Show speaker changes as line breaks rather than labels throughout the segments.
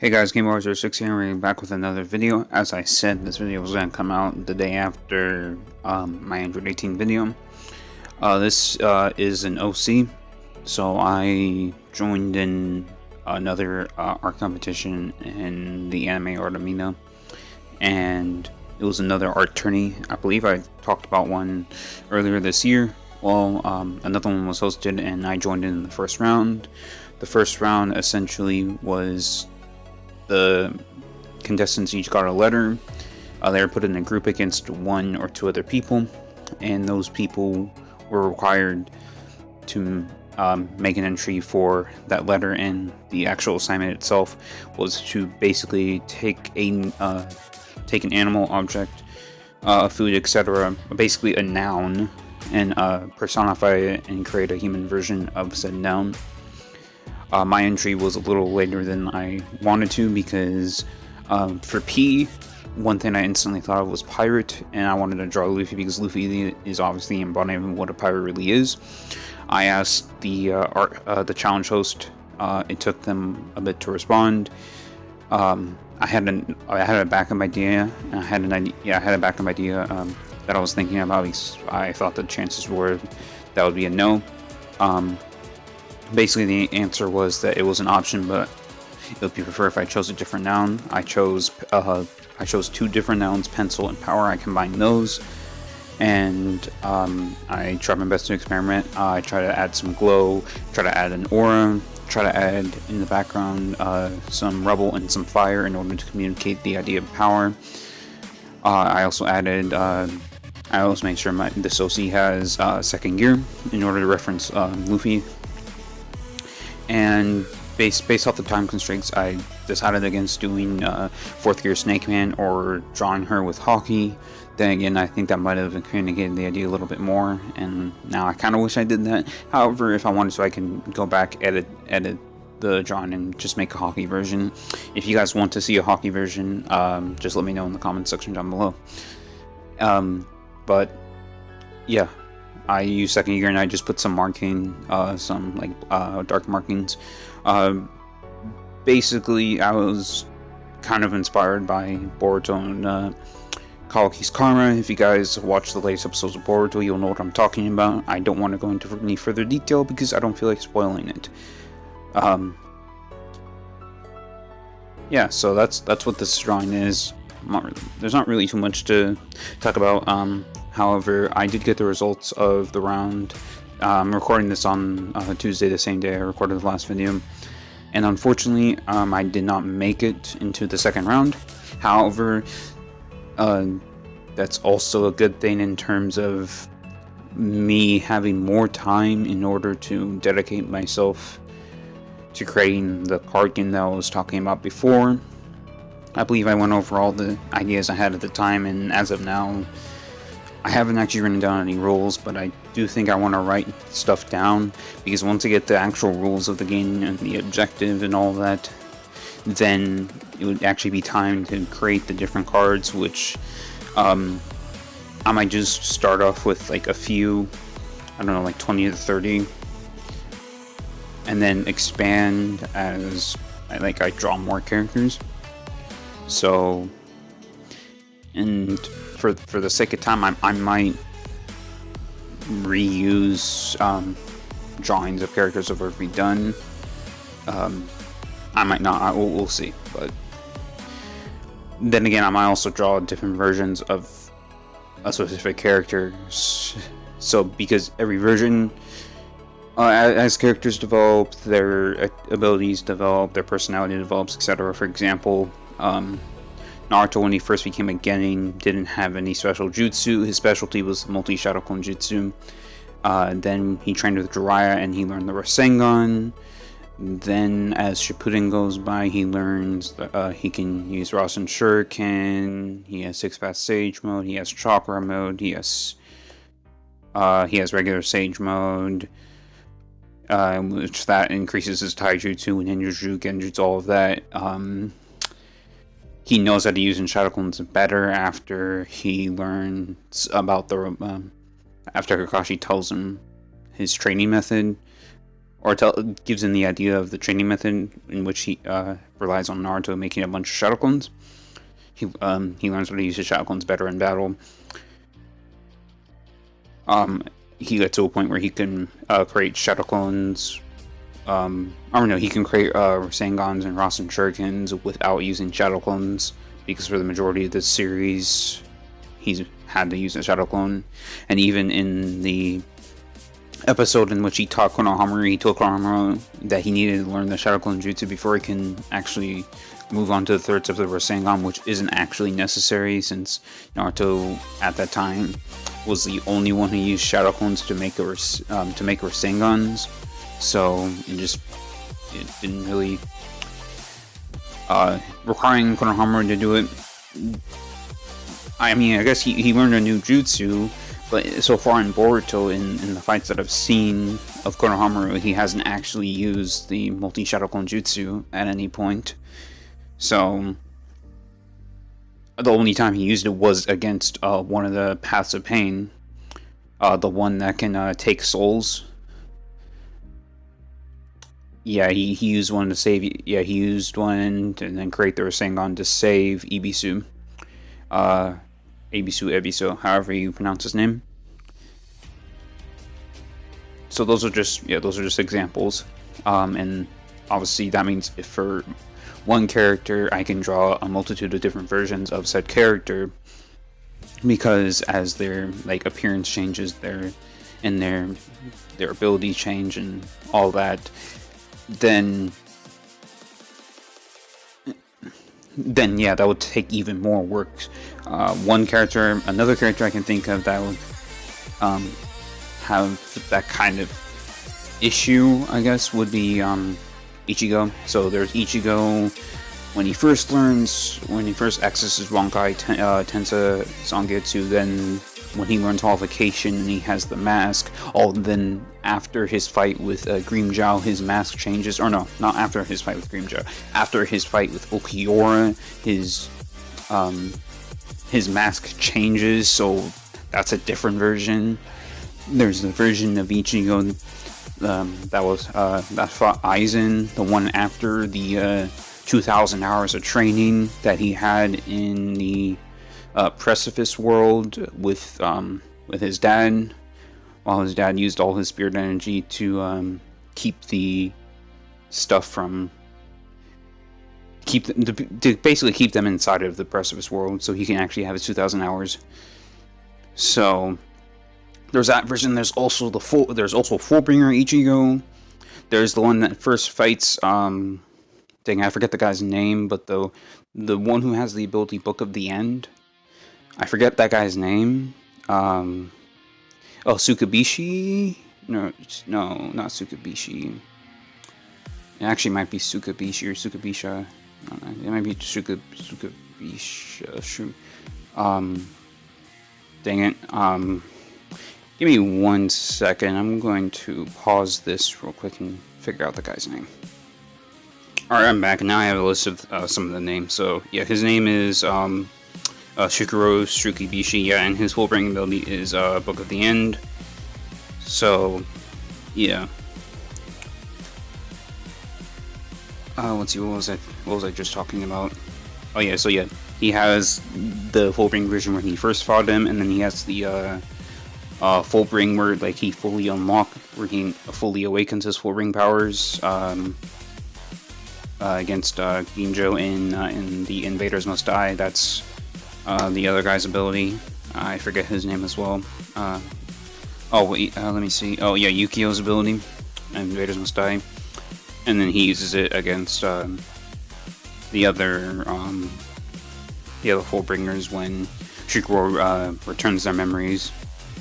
Hey guys, GameWars06 here, we're back with another video. As I said, this video was going to come out the day after my Android 18 video. This is an OC, so I joined in another art competition in the anime art Amino, and it was another art tourney. I believe I talked about one earlier this year. Well, another one was hosted and I joined in the first round. The first round essentially was the contestants each got a letter. They were put in a group against one or two other people, and those people were required to make an entry for that letter, and the actual assignment itself was to basically take an animal, object, food, etc., basically a noun, and personify it and create a human version of said noun. My entry was a little later than I wanted to because for P, one thing I instantly thought of was pirate, and I wanted to draw Luffy because Luffy is obviously embodiment of what a pirate really is. I asked the challenge host. It took them a bit to respond. I had a backup idea. I had a backup idea that I was thinking about because I thought the chances were that would be a no. Basically, the answer was that it was an option, but it would be preferred if I chose a different noun. I chose two different nouns, pencil and power. I combined those, and I tried my best to experiment. I tried to add some glow, try to add an aura, try to add in the background some rubble and some fire in order to communicate the idea of power. I also added. I also made sure this OC has second gear in order to reference Luffy. And based off the time constraints, I decided against doing fourth gear Snake Man or drawing her with hockey. Then again, I think that might have communicated the idea a little bit more, and now I kind of wish I did that. However, if I wanted to, I can go back, edit the drawing and just make a hockey version. If you guys want to see a hockey version, just let me know in the comment section down below. But yeah, I use second gear and I just put some marking, some like dark markings. Basically, I was kind of inspired by Boruto and Kawaki's Karma. If you guys watch the latest episodes of Boruto, you'll know what I'm talking about. I don't want to go into any further detail because I don't feel like spoiling it. Yeah, so that's what this drawing is. There's not really too much to talk about. However, I did get the results of the round. I'm recording this on Tuesday, the same day I recorded the last video. And unfortunately, I did not make it into the second round. However, that's also a good thing in terms of me having more time in order to dedicate myself to creating the card game that I was talking about before. I believe I went over all the ideas I had at the time, and as of now, I haven't actually written down any rules, but I do think I want to write stuff down, because once I get the actual rules of the game and the objective and all that, then it would actually be time to create the different cards, which I might just start off with like a few, I don't know, like 20 to 30, and then expand as I draw more characters. So, and for the sake of time, I might reuse drawings of characters that have already done. I might not. We'll see. But then again, I might also draw different versions of a specific character. So because every version, as characters develop, their abilities develop, their personality develops, etc. For example, Naruto, when he first became a Genin, didn't have any special jutsu. His specialty was multi-shadow clone jutsu. Then he trained with Jiraiya and he learned the Rasengan. Then as Shippuden goes by, he learns he can use Rasen Shuriken. He has 6-path Sage mode. He has Chakra mode. He has regular Sage mode, which that increases his Taijutsu, Ninjutsu, Genjutsu, all of that. He knows how to use Shadow Clones better after he learns about the after Kakashi tells him his training method. or gives him the idea of the training method in which he relies on Naruto making a bunch of shadow clones. He learns how to use his shadow clones better in battle. He gets to a point where he can create shadow clones. I don't know. He can create Rasengans and Rasen Shurikens without using shadow clones, because for the majority of this series, he's had to use a shadow clone. And even in the episode in which he taught Konohamaru, he told Konohamaru that he needed to learn the shadow clone jutsu before he can actually move on to the third step of the Rasengan, which isn't actually necessary, since Naruto at that time was the only one who used shadow clones to make Rasengans. So it didn't really requiring Konohamaru to do it. I mean, I guess he learned a new jutsu, but so far in Boruto, in the fights that I've seen of Konohamaru, he hasn't actually used the multi-shadow clone jutsu at any point. So the only time he used it was against one of the Paths of Pain, the one that can take souls. Yeah, he used one to save. Yeah, he used one and then create the Rasengan to save Ibisu. Ebisu, however you pronounce his name. So those are just examples. And obviously that means if for one character I can draw a multitude of different versions of said character, because as their appearance changes, their ability change and all that, then yeah, that would take even more work. Another character I can think of that would have that kind of issue, I guess, would be Ichigo. So there's Ichigo when he first accesses Bankai Tensa Zangetsu, then when he learns Holification and he has the mask, then after his fight with Grimmjow, his mask changes. Or no, not after his fight with Grimmjow. After his fight with Ulquiorra, his mask changes, so that's a different version. There's the version of Ichigo that fought Aizen, the one after the 2,000 hours of training that he had in the Precipice world with his dad, while his dad used all his spirit energy to keep the stuff from basically keep them inside of the Precipice world, so he can actually have his 2,000 hours. So there's that version. There's also Fullbringer Ichigo. There's the one that first fights I forget the guy's name, but the one who has the ability Book of the End. I forget that guy's name. Tsukubishi? No, not Tsukubishi. It actually might be Tsukubishi or Tsukubisha. It might be Tsukubisha. Dang it. Give me 1 second. I'm going to pause this real quick and figure out the guy's name. Alright, I'm back, and now I have a list of some of the names. So, yeah, his name is Shukuro Tsukubishi, yeah, and his full-bringing ability is Book of the End. So, yeah. Let's see, what was I just talking about? Oh yeah, so yeah, he has the full-bring version where he first fought him, and then he has the full-bring where he fully he fully awakens his full-bring powers against Ginjo in the Invaders Must Die. That's the other guy's ability. I forget his name as well. Let me see. Oh yeah, Yukio's ability, Invaders Must Die. And then he uses it against the other Fullbringers when Shukuro returns their memories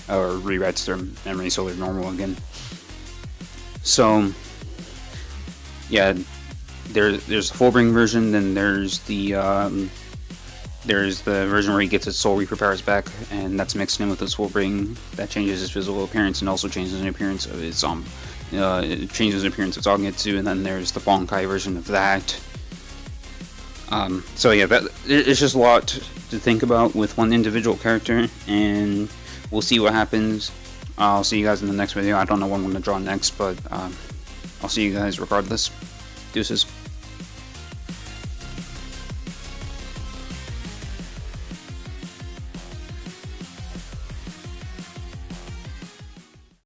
or rewrites their memories so they're normal again. So yeah, there's the Fullbring version. Then there's the version where he gets his soul reaper powers back, and that's mixed in with his Fullbring. That changes his physical appearance and also changes the appearance of his it changes the appearance of Zangetsu. And then there's the Bankai version of that. So yeah, it's just a lot to think about with one individual character, and we'll see what happens. I'll see you guys in the next video. I don't know what I'm going to draw next, but I'll see you guys regardless. Deuces.